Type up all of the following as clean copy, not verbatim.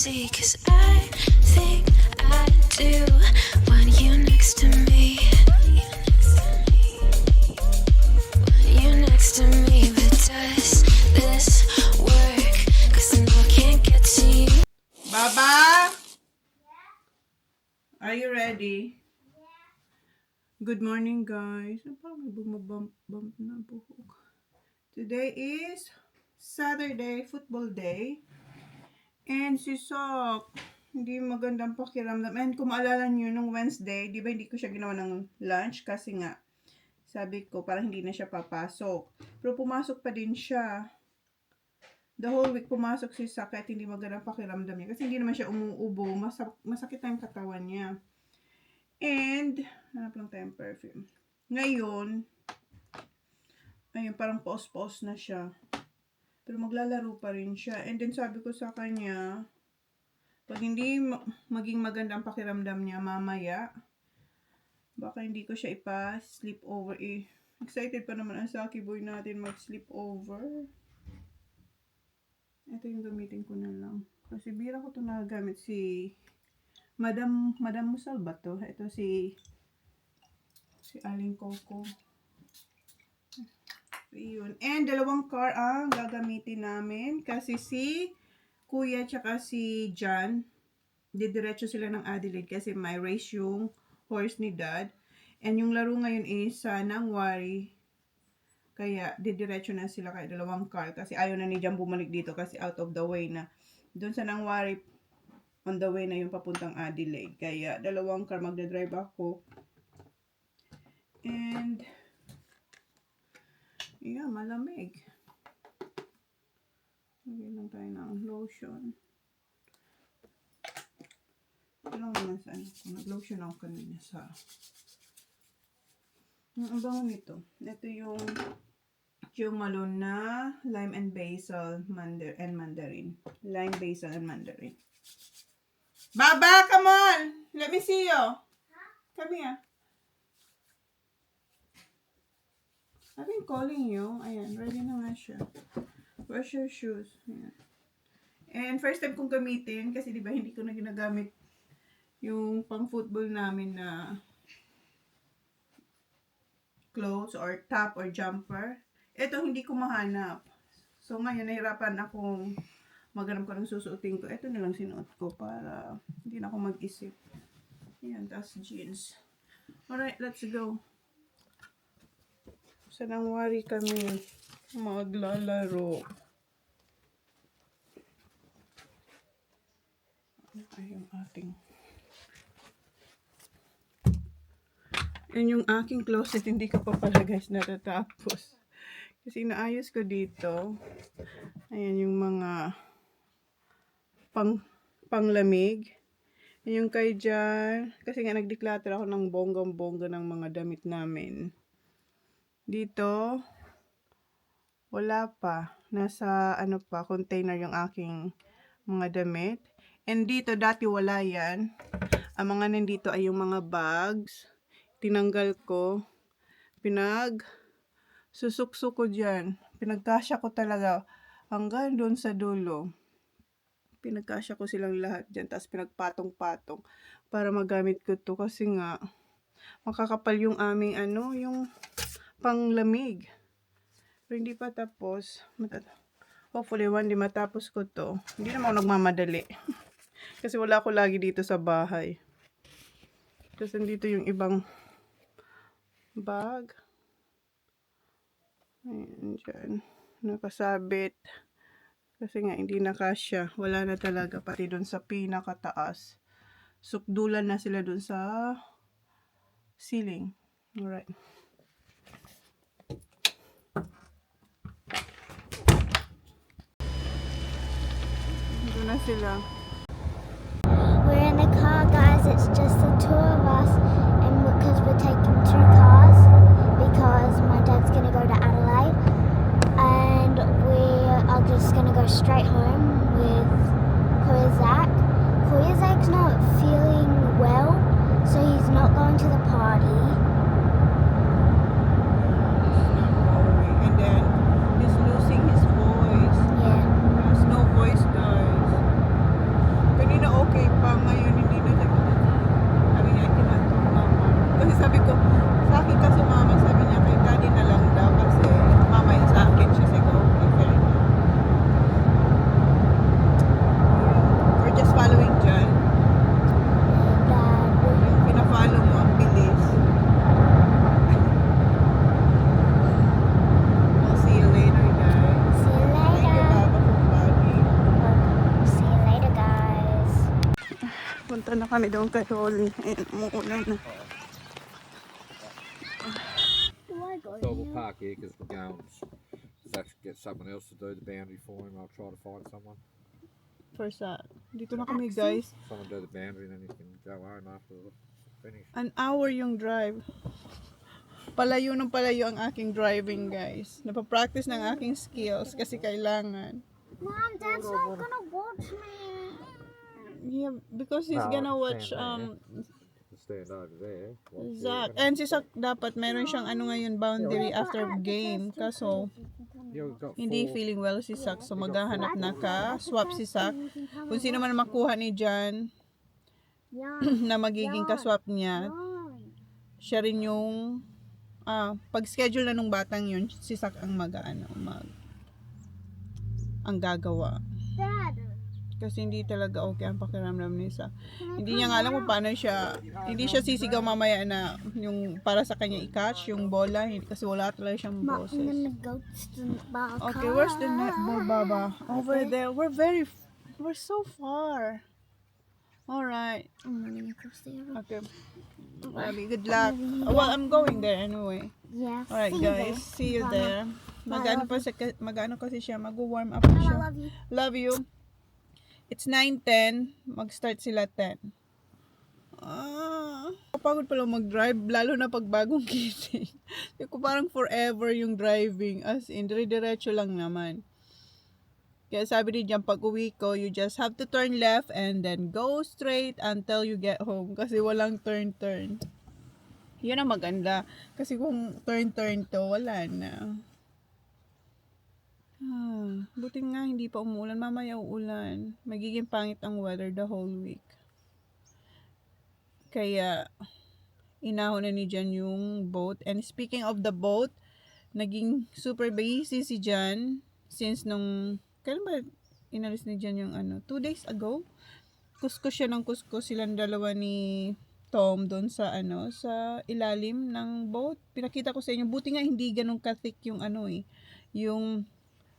see, 'cause I think I do want you next to me. Want you next to me, but does this work? 'Cause I know I can't get to you. Baba? Are you ready? Good morning, guys. Parang may bumabump na buhok. Today is Saturday, football day. And si Sok, hindi magandang pakiramdam. And kung maalala nyo, nung Wednesday, di ba hindi ko siya ginawa ng lunch? Kasi nga, sabi ko, parang hindi na siya papasok. Pero pumasok pa din siya. The whole week pumasok si Sakit, hindi magandang pakiramdam niya. Kasi hindi naman siya umuubo. Masakit na yung katawan niya. And, hanap lang tayong perfume. Ngayon, ayun, parang paos-paos na siya. Pero maglalaro pa rin siya. And then sabi ko sa kanya, pag hindi maging maganda ang pakiramdam niya mamaya, baka hindi ko siya ipa-sleep over. Excited pa naman ang Saki boy natin mag-sleep over. Ito yung gamitin ko na lang. Kasi bira ko ito nagagamit si Madam Musal ba to? Ito si Aling Coco. Yun. And dalawang car ang gagamitin namin. Kasi si Kuya tsaka si John, didiretso sila ng Adelaide kasi may race yung horse ni Dad. And yung laro ngayon is sa Nangwari. Kaya didiretso na sila kaya dalawang car. Kasi ayaw na ni John bumalik dito kasi out of the way na. Doon sa Nangwari, on the way na yung papuntang Adelaide. Kaya dalawang car magdadrive ako. And yeah, malamig. Lagyan lang tayo ng lotion. Ito lang naman sa ano. Nag-lotion ako kanina sa... Ang bango nito. Ito yung malon na lime and basil and mandarin. Lime, basil, and mandarin. Baba, come on! Let me see you. Come here. I've been calling you. Ayan, ready na nga siya. Wash your shoes. Ayan. And first time kong gamitin, kasi diba hindi ko na ginagamit yung pang football namin na clothes or top or jumper. Ito hindi ko mahanap. So ngayon nahirapan akong maghanap ko ng susuotin ko. Ito na lang sinuot ko para hindi na ako mag-isip. Ayan, tas jeans. Alright, let's go. Sa Nangwari kami maglalaro. Ay, yung ating... Yan yung aking closet. Hindi ko pa pala guys natatapos. Kasi naayos ko dito. Ayan yung mga panglamig. Yan yung kay dyan. Kasi nga nag-declutter ako ng bonggang-bongga ng mga damit namin. Dito, wala pa. Nasa ano pa, container yung aking mga damit. And dito, dati wala yan. Ang mga nandito ay yung mga bags. Tinanggal ko. Susukso ko dyan. Pinagkasya ko talaga hanggang doon sa dulo. Pinagkasya ko silang lahat dyan. Tapos pinagpatong-patong para magamit ko to. Kasi nga, makakapal yung aming ano, yung panglamig. Pero hindi pa tapos. Hopefully one day matapos ko to. Hindi naman ako nagmamadali. Kasi wala ako lagi dito sa bahay. Kasi dito yung ibang bag. Ayan dyan. Nakasabit. Kasi nga hindi na kasya. Wala na talaga. Pati dun sa pinakataas. Sukdulan na sila dun sa ceiling. Alright. Dito na sila. We're in the car, guys. It's just the two of us, and because we're taking two cars, because my dad's gonna go to Adelaide, and we are just gonna go straight home with Kuya Zach. Kuya Zach's not feeling well, so he's not going to the party. And then he's losing his voice. Yeah. There's no voice, guys. Punta na kami doon kay Holly. Ayan, umuulan na. So we'll park here because we're going to actually get someone else to do the boundary for him. I'll try to find someone. First, dito na kami guys. Someone do the boundary and then you can go home after the finish. An hour yung drive. Palayo ng palayo ang aking driving guys. Napapractice ng aking skills kasi kailangan. Mom, Dad's not gonna watch me. Yeah, because he's gonna watch Stand over there. Zach. And si Zach dapat meron siyang ano ngayon boundary after game. Kaso hindi feeling well si Zach. So maghahanap na ka. Swap si Zach. Kung sino man makuha ni Jan na magiging kaswap niya, siya rin yung pag-schedule na nung batang yun, si Zach ang ang gagawa. Dad. Kasi hindi talaga okay ang pakiramdam ni Zach. Hindi niya nga alam kung paano siya, hindi siya sisigaw mamaya na yung para sa kanya i-catch yung bola, kasi wala talaga siyang boses. Okay, where's the netball, Baba? Over there. We're so far. Alright. Okay. Bobby, good luck. Well, I'm going there anyway. Yeah. Alright guys, see you there. Mag-ano kasi siya, mag-warm up na siya. Love you. It's 9:10. Mag-start sila 10. Kapagod pala mag-drive, lalo na pag bagong gising. Ko parang forever yung driving. As in, dire-diretso lang naman. Kaya sabi ni Jan, pag uwi ko, you just have to turn left and then go straight until you get home. Kasi walang turn-turn. Yun ang maganda. Kasi kung turn-turn to, wala na. Buti nga hindi pa umuulan. Mamaya uulan. Magiging pangit ang weather the whole week. Kaya inahon na ni Jan yung boat. And speaking of the boat, naging super busy si Jan since nung kailan ba inalis ni Jan yung 2 days ago? Kuskus siya ng kuskus silang dalawa ni Tom doon sa sa ilalim ng boat. Pinakita ko sa inyo. Buti nga hindi ganun ka-thick yung yung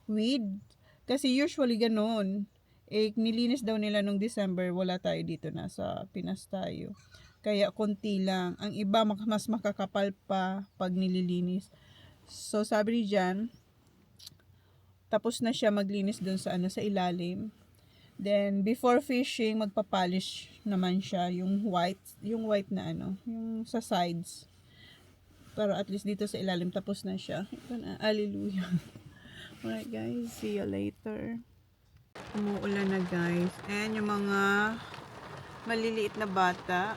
weed. Kasi usually ganun. Nilinis daw nila nung December. Wala tayo dito, nasa Pinas tayo. Kaya konti lang. Ang iba mas makakapal pa pag nililinis. So sabi ni Jan, tapos na siya maglinis doon sa sa ilalim. Then before fishing, magpapolish naman siya yung white na yung sa sides. Pero at least dito sa ilalim tapos na siya. Ito na, hallelujah. Alright guys, see you later. Umuulan na guys. And yung mga maliliit na bata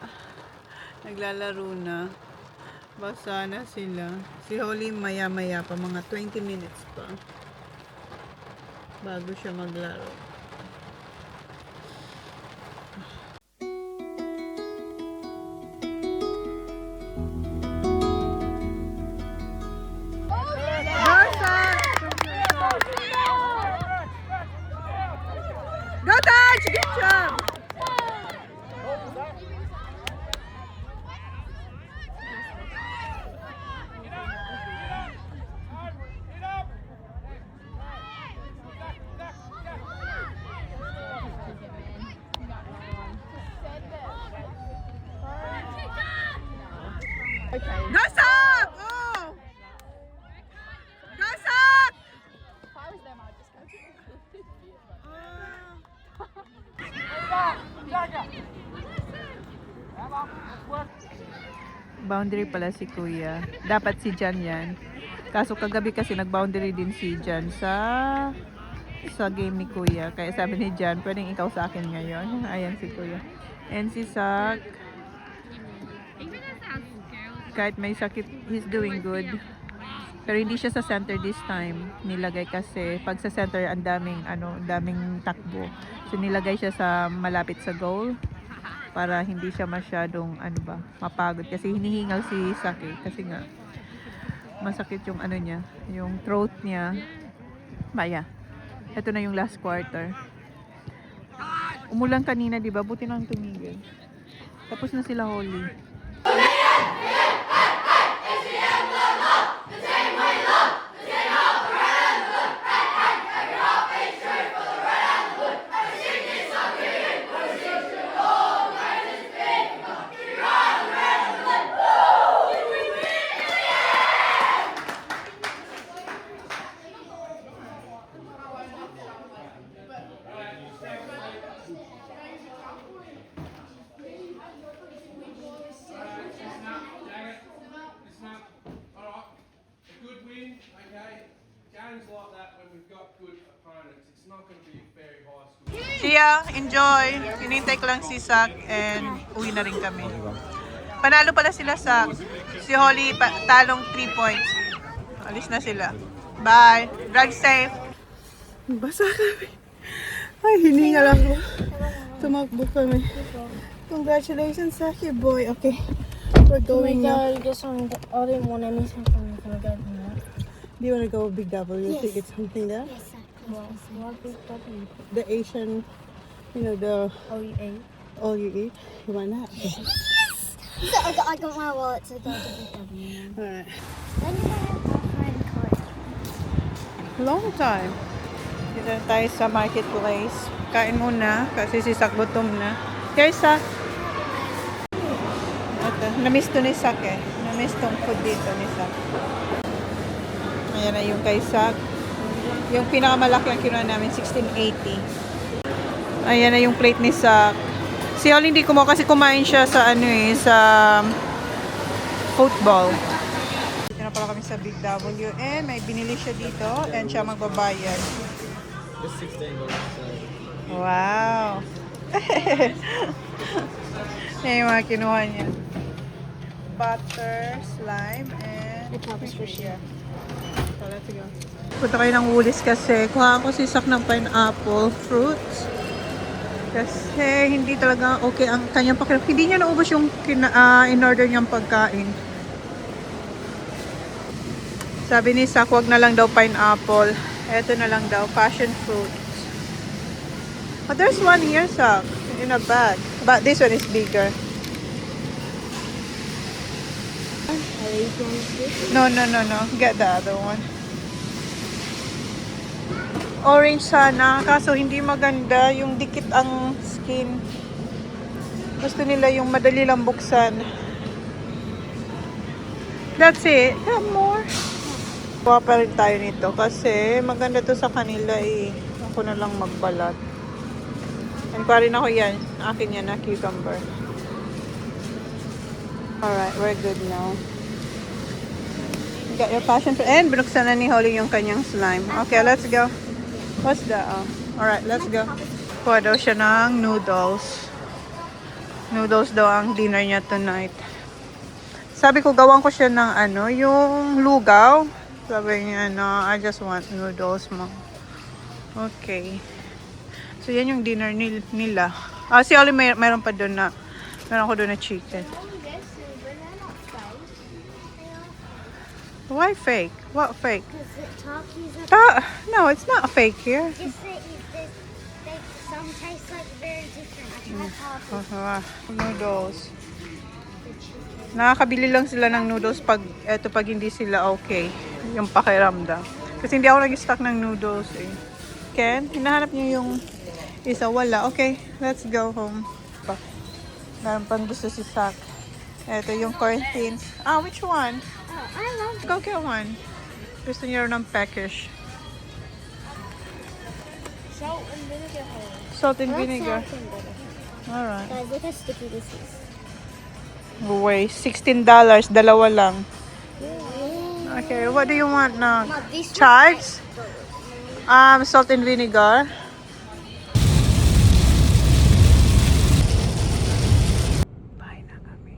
naglalaro na. Basa na sila. Si Holly maya-maya pa, mga 20 minutes pa bago siya maglaro. Go Taj! Good job! Go Sak! Oh! Go Sak! If I was them, I'd just go to Boundary pala si Kuya. Dapat si Jan yan. Kaso kagabi kasi nag-boundary din si Jan sa game ni Kuya. Kaya sabi ni Jan, pwedeng ikaw sa akin ngayon. Ayan si Kuya. And si Sak, kahit may sakit, he's doing good. Pero hindi siya sa center this time. Nilagay kasi pag sa center ang daming takbo. So nilagay siya sa malapit sa goal para hindi siya masyadong mapagod kasi hinihingal si Sakit kasi nga masakit yung niya, yung throat niya. Maya. Ito na yung last quarter. Umulan kanina, 'di ba? Buti nang tumigil. Tapos na sila Holly. Siya, enjoy. Hinintay ko lang si Sak and uwi na rin kami. Panalo pala sila Sak. Si Holly talong 3 points. Alis na sila. Bye. Drive safe. Basa kami. Ay, hiningal ako. Tumakbo kami. Congratulations, Saki boy. Okay. We're going now. Just on all in one and miss something from the government. Do you want to go Big W to Yes. get something there? Yes, sir. What big W? The Asian, you know, the Oh, you ate? all you eat. You want that? So I got my wallet to go to Big W. Alright. When did I have my friend card? Long time. Dito na tayo sa marketplace. Kain muna kasi si Sak gutom na. Here's Sak. Ito. Na-miss to ni Sak eh. Na-miss tong food dito ni Sak. Ayan na yung kay Sak. Yung pinakamalaki ang kinuha namin, 1680. Ayan na yung plate ni Sak. Si Holly hindi kumuha kasi kumain siya sa ano eh, sa football. Dito na pala kami sa Big W and may binili siya dito and siya magbabayad. Just $16. Wow! Yan yung mga kinuha niya. Butter, slime, and sugar. So, let's go. Punta kayo ng Woolies kasi kuha ako si Sak ng pineapple fruits. Kasi hindi talaga okay ang kanyang pakiramdam. Hindi niya naubos yung in-order niyang pagkain. Sabi ni Sak, wag na lang daw pineapple. Eto na lang daw, passion fruit. But there's one here, Sak, in a bag. But this one is bigger. No. Get the other one. Orange sana, kaso hindi maganda. Yung dikit ang skin. Gusto nila yung madali lang buksan. That's it. Have more. Kuha pa rin tayo nito kasi maganda to sa kanila eh. Ako na lang magbalat. And kuha rin ako yan. Akin yan na cucumber. Alright, we're good now. You got your passion fruit. And binuksan na ni Holly yung kanyang slime. Okay, let's go. What's that? Oh. Alright, let's go. Kuha daw siya ng noodles. Noodles daw ang dinner niya tonight. Sabi ko, gawan ko siya ng ano, yung lugaw. Sabi niya, no, I just want noodles, Mom. Okay. So, yan yung dinner nila. Ah, si Oli mayroon pa doon na, meron ko doon na chicken. Why fake? What fake? No, it's not fake here. Some taste like very different. I tried Noodles. Nakakabili lang sila ng noodles pag hindi sila okay. Yung pakiramdam. Kasi hindi ako nag-stock ng noodles eh. Ken, hinahanap niyo yung isa. Wala. Okay, let's go home. Meron pang gusto si Sak. Ito yung corn thins. Ah, which one? I love Go get one. Gusto niya rin ng peckish. salt and vinegar. Salt and vinegar. Alright. Guys, look how sticky this is. Wait, $16. Dalawa lang. Okay, what do you want now? Chives? Salt and vinegar. Bye na kami.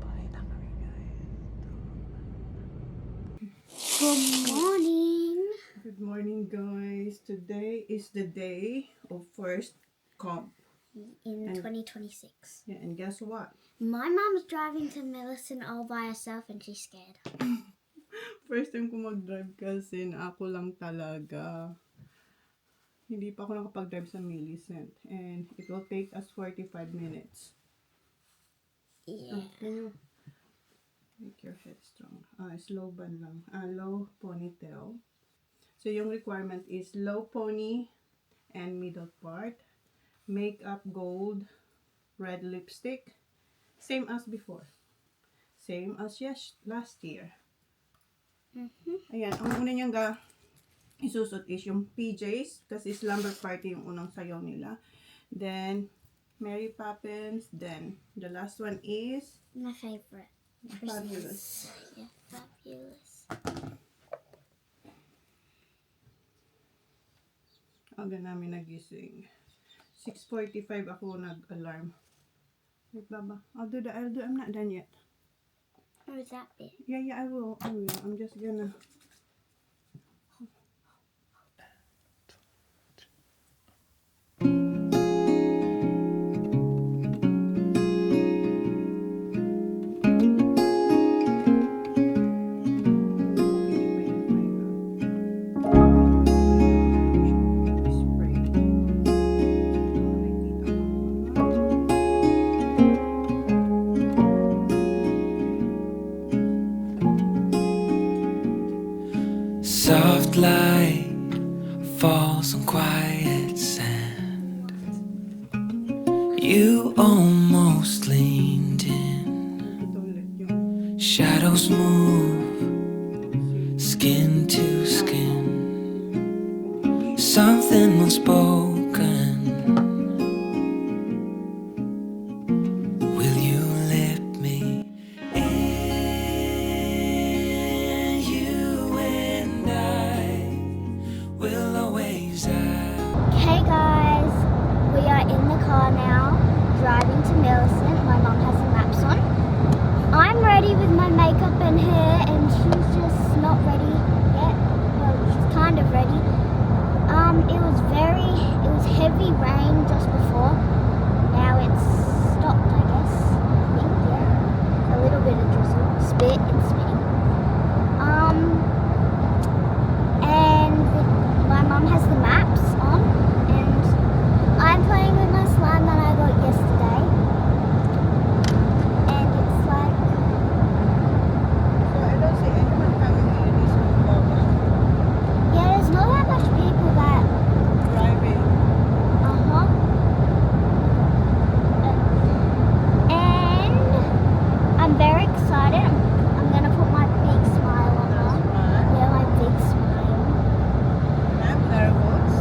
Bye na kami, guys. Good morning. Good morning, guys. Today is the day of first comp. In 2026. Yeah, and guess what? My mom's driving to Millicent all by herself and she's scared. First time ko mag-drive kasi na ako lang talaga. Hindi pa ako nakapag-drive sa Millicent. And it will take us 45 minutes. Yeah. Can you make your head strong? Slow bun lang. Low ponytail. So, yung requirement is low pony and middle part. Makeup gold. Red lipstick. Same as before. Same as last year. Ayan, ang una niyang isusot is yung PJs kasi slumber party yung unang sayaw nila. Then, Mary Poppins. Then, the last one is My favorite. Fabulous. Yeah, fabulous. Aga namin nagising. 6:45 ako nag-alarm. Wait, Baba. I'll do. I'm not done yet. Or is that it? Yeah, I will. I'm just gonna. Soft light falls on quiet sand. You almost leaned in. Shadows move, skin to skin. Something unspoken. Will you let me in? You and I will always have. Hey guys, we are in the car now, driving to Millicent. My mum has the maps on. I'm ready with my makeup and hair, and she's just not ready yet. Well, she's kind of ready. It was heavy rain just before. Now it's stopped, I guess. I think, yeah. A little bit of drizzle, spit and spitting. And my mum has the maps on, and I'm playing with my slime that I got yesterday. And it's like, So I don't see anyone coming in this room, Baba. yeah, there's not that much people that, Driving. and I'm very excited. I'm gonna put my big smile on now. Right. Yeah, my big smile. I'm nervous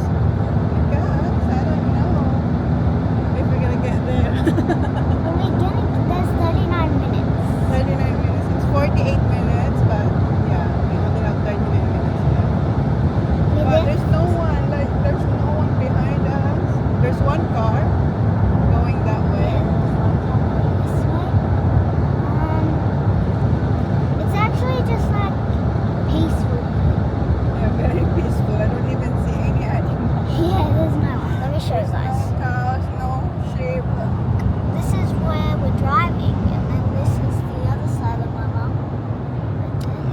because I don't know if we're gonna get there. There's 39 minutes. 39 minutes. It's 48 minutes, but yeah, we only have 39 minutes left. We But live- there's no one. Like there's no one behind us. There's one car going that way. This way. It's actually just like peaceful. Yeah, very peaceful. I don't even see any animals. Yeah, there's no one. Let me show you No guys. cows, no sheep. This is where we're driving, and then this is the other side of my mum.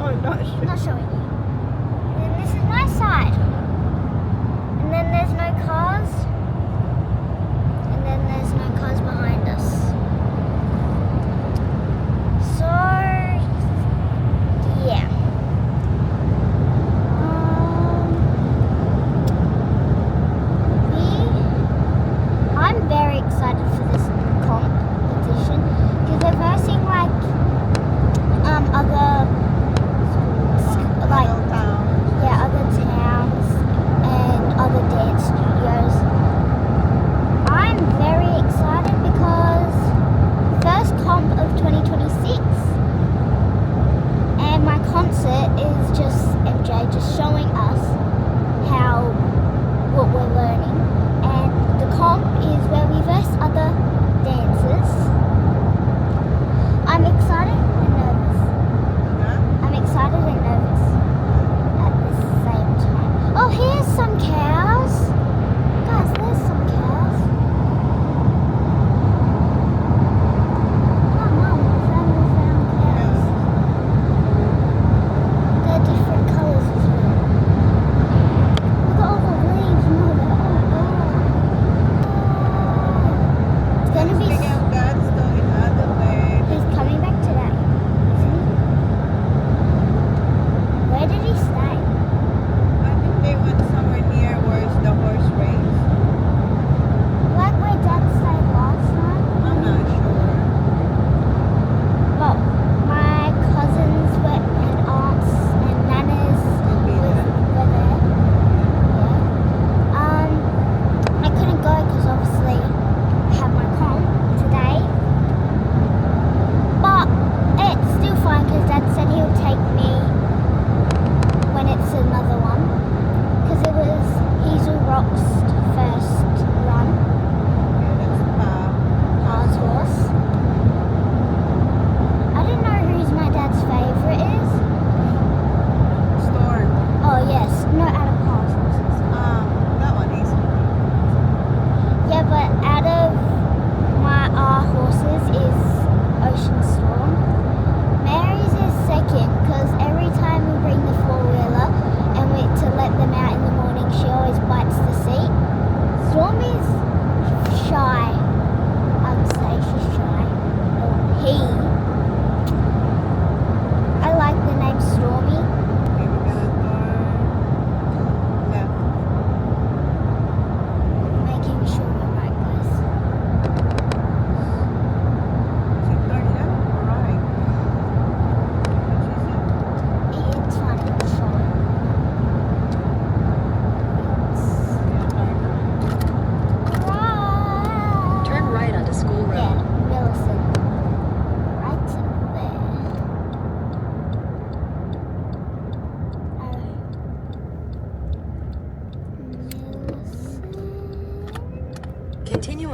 Oh, not I'm sheep. not showing you. And then this is my side. And then there's no cars. And then there's no cars behind us. So, yeah. I'm very excited for this competition because we're versing like other like Little town. yeah, other towns and other dance studios. I'm very excited because first comp of 2026, and my concert is just MJ just showing us what we're learning, and the comp is where we verse other dancers. I'm excited and nervous. Huh? I'm excited and nervous at the same time. Oh, here's some cows. Guys, there's some cows. Oh, Mum, we found cows. They're different colours as well. Look at all the leaves and all that. It's going to be... Speaking of God, still in Adelaide. He's coming back today.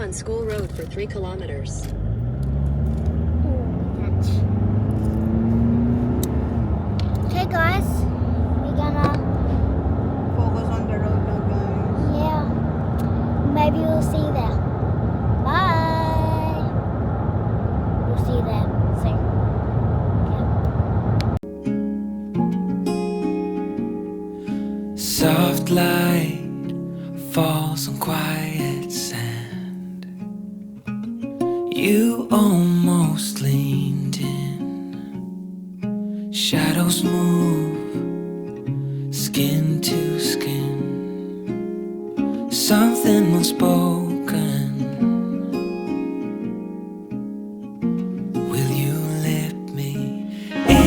on School Road for 3 kilometers. Okay, guys, we're gonna. Focus on the road now, guys. Yeah. Maybe we'll see you there. Bye. We'll see you there soon. Soft light falls on quiet sand. You almost leaned in. Shadows move, skin to skin. Something unspoken. Will you let me in?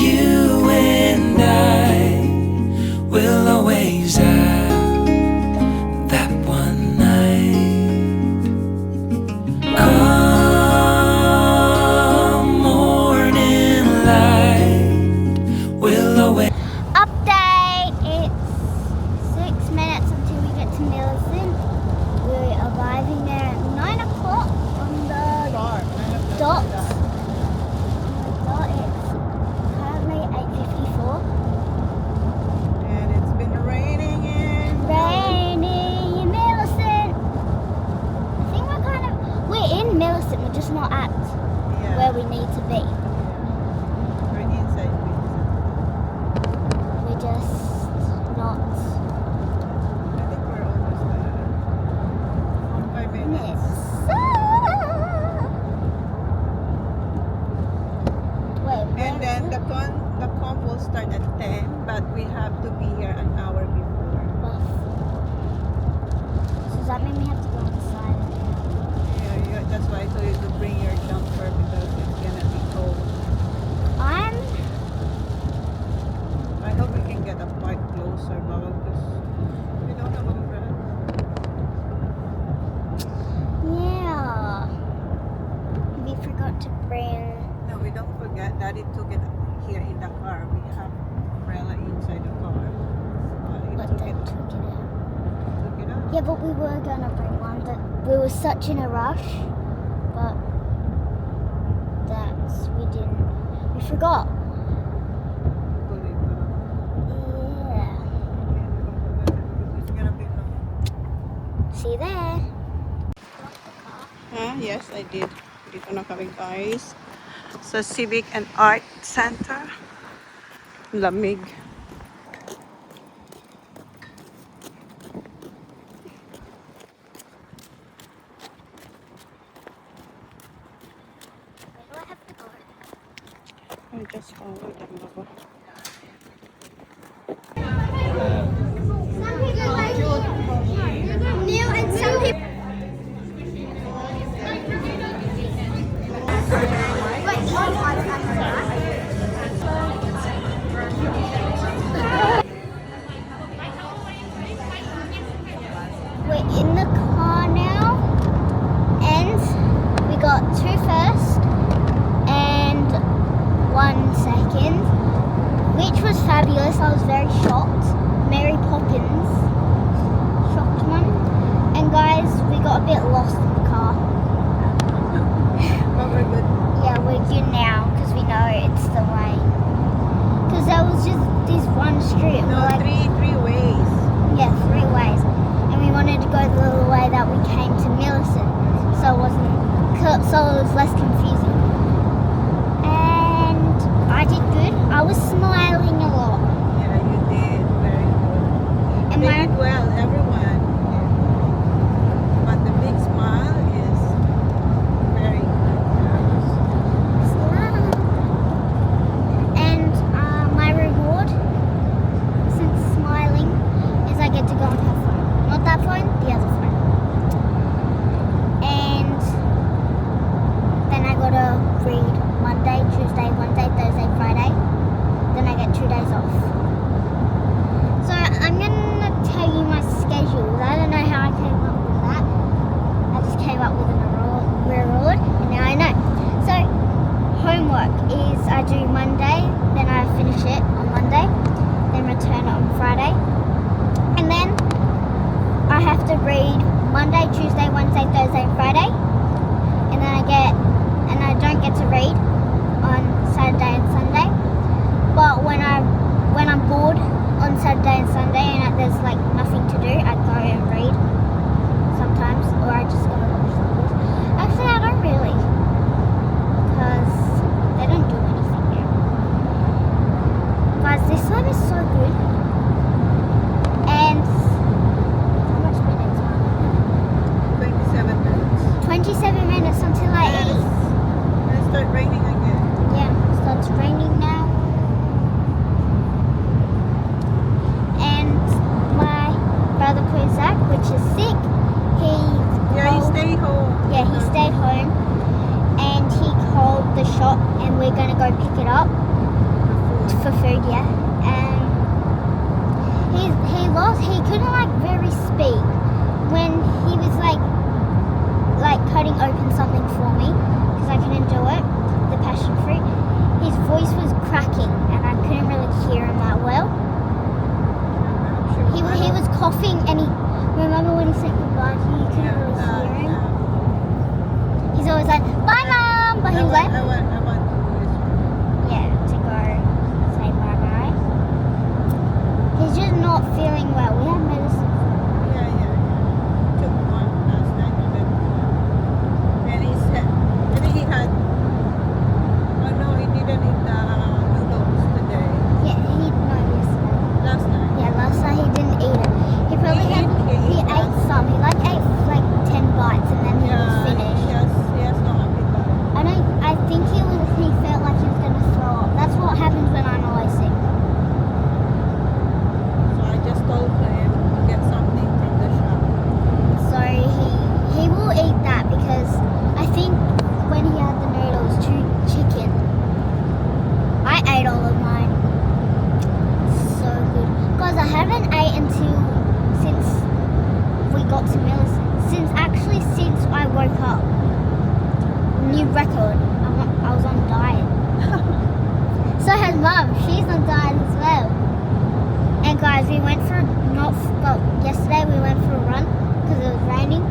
You and I will always have that one night. Come morning light, will always. Update! It's 6 minutes until we get to Millicent. We're arriving there at 9 o'clock on the dot. It's currently 8:54. And it's been raining Raining in Millicent. I think we're in Millicent, we're just not at yeah. where we need to be. We're inside. We're just not I think we're almost there. 5 minutes. Wait, And then the comp will start at 10, but we have to be here an hour before. So does that mean we have to go inside? Yeah, that's why I told you to bring your jumper because it's gonna be cold. I hope we can get a part closer, Baba, because we don't have umbrella. Yeah. We forgot to bring. No, we don't forget. Daddy took it here in the car. We have umbrella inside the car. He But took then it took it out. out. Yeah, but we were gonna bring one. But we were such in a rush. But we didn't. We forgot. Fully, Yeah. it's gonna be long. See you there. Yes, I did. Dito na kami, guys. Sa Civic and Art Center. Lamig. Where do I have to go? I just follow them, Baba. Some people like new and some people. We're in the car now, and we got 2 first and 1 second, which was fabulous. I was very shocked. Mary Poppins shocked one. And guys, we got a bit lost in the car. But we're good. Yeah, we're good now because we know it's the way. Because there was just this one street. No, We're like, three ways. yeah, 3 ways. And we wanted to go the way that we came to Millicent. So it was less confusing. And I did good. I was smiling a lot. Yeah, you did. Very good. And They my did well, everyone. But the big smile is very good. and my reward, since smiling, is I get to go on her phone. Not that phone, the other phone. And then I gotta read Monday, Tuesday, Wednesday, Thursday, Friday. Then I get 2 days off. So I'm gonna tell you my schedule. I don't know how I came up with that. I just came up with an reward, and now I know. So homework is I do Monday, then I finish it on Monday, then return it on Friday, and then I have to to read Monday, Tuesday, Wednesday, Thursday, and Friday, and then I don't get to read on Saturday and Sunday. But when I'm bored on Saturday and Sunday and there's like nothing to do, I go and read sometimes, or I just go and watch the news. Actually, I don't really, because they don't do anything now. Guys, this time is so good. And how much minutes? 27 minutes. 27 minutes until I And eat. it's start raining again. Yeah, it starts raining now. And my brother Zach, which is sick, he Stay home. Yeah, he stayed home and he called the shop and we're gonna go pick it up for food, yeah. And he couldn't like very speak when he was like cutting open something for me because I couldn't do it, the passion fruit. His voice was cracking and I couldn't really hear him that well. He was coughing and remember when he said goodbye, you couldn't really hear him. He's always like, bye mom, but he was like, I want yeah, to go say bye bye. He's just not feeling well. We have medicine. Took one last night and he said, I think he had, oh no, he didn't eat the noodles today. Yeah, yesterday. Last night. Yeah, last night he didn't eat it. He probably he ate some. He ate like 10 bites and then he was finished. He has no appetite. I think he felt like he was gonna throw up. That's what happens when I'm always sick. So I just told him to get something from the shop. So he will eat that because I think when he had the noodles, chicken, I ate all of mine. So good. Guys, I haven't eaten since we got to Millicent. Since I woke up. New record. I was on diet. So has mum. She's on diet as well. And guys, we went for yesterday we went for a run because it was raining.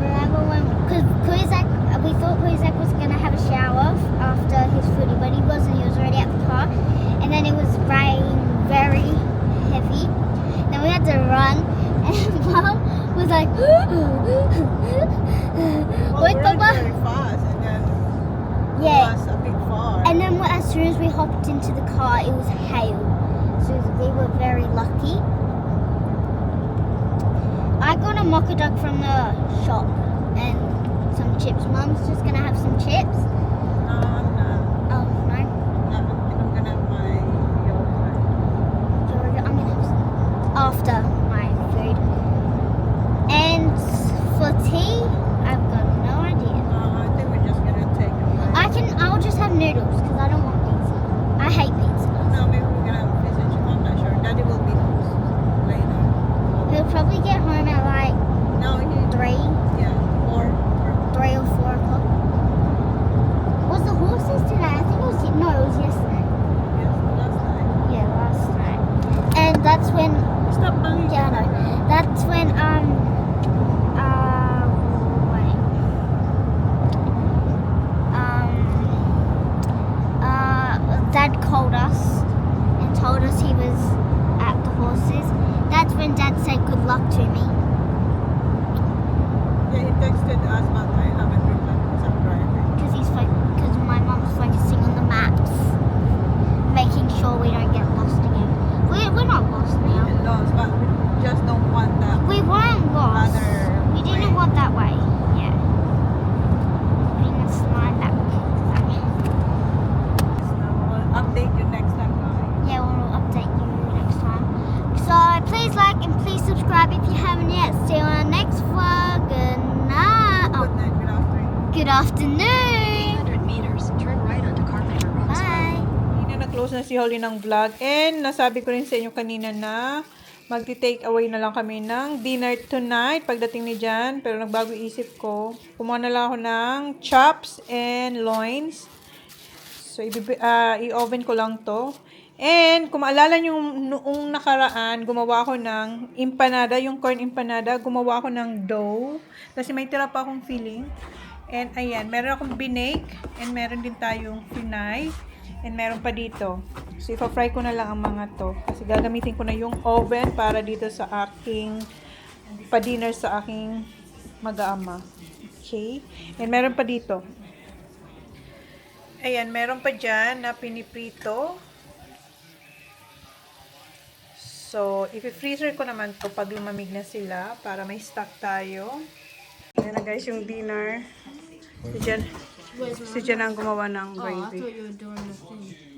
Remember when? Because we thought Kuzak was gonna have a shower after his footy, but he wasn't. He was already at the car, and then it was raining very heavy. Then we had to run, and mum was like, Well, we're very fast and then yeah. it was a bit far. And then as soon as we hopped into the car, it was hail. So we were very lucky. I got a mocha duck from the shop and some chips. Mum's just gonna have some chips. No, I'm not. Oh no, I'm gonna have my yogurt. I'm gonna have some after my food. And for tea, I've got no idea. I think we're just gonna take it. I'll just have noodles because I don't want pizza. I hate pizza. No, maybe we're gonna visit you. I'm not sure. Daddy will be home later. He'll probably get home at like No, 3 yeah, 4. or 4 o'clock. Was the horses today? I think it was yesterday. Yes, last night. Yeah, last night. And that's when Stop banging. yeah, I know. That's when Dad called us and told us he was at the horses. That's when Dad said good luck to me. Yeah, he texted us, but I haven't replied because I'm driving. Because my mom's focusing on the maps, making sure we don't get lost again. We're not lost now. We lost, but we just don't want that. We weren't lost. Other We didn't way. want that way. Yeah. Putting a slide that way. We'll update you next time, guys. Yeah, we'll update you next time. So please like and please subscribe if you haven't yet. See you on our next vlog. Good night. Good night, good afternoon. Good afternoon. 100 meters, turn right onto Carpenter Road. Bye. Na-close na si Holly ng vlog. And nasabi ko rin sa inyo kanina na magti-take away na lang kami ng dinner tonight pagdating ni Jan. Pero nagbago isip ko. Kumuha na lang ako ng chops and loins. So, i-oven ko lang to. And kung maalala nyo, noong nakaraan, gumawa ako ng empanada, yung corn empanada, gumawa ako ng dough. Kasi may tira pa akong filling. And ayan, meron akong binake. And meron din tayong finay. And meron pa dito. So, ipa-fry ko na lang ang mga to. Kasi gagamitin ko na yung oven para dito sa aking pa-dinner sa aking mag-aama. Okay? And meron pa dito. Ayan, meron pa dyan na piniprito. So, ipi-freezer ko naman to pag lumamig na sila para may stock tayo. Ayan na guys yung dinner. Si Jen ang gumawa ng gravy. you were doing the thing.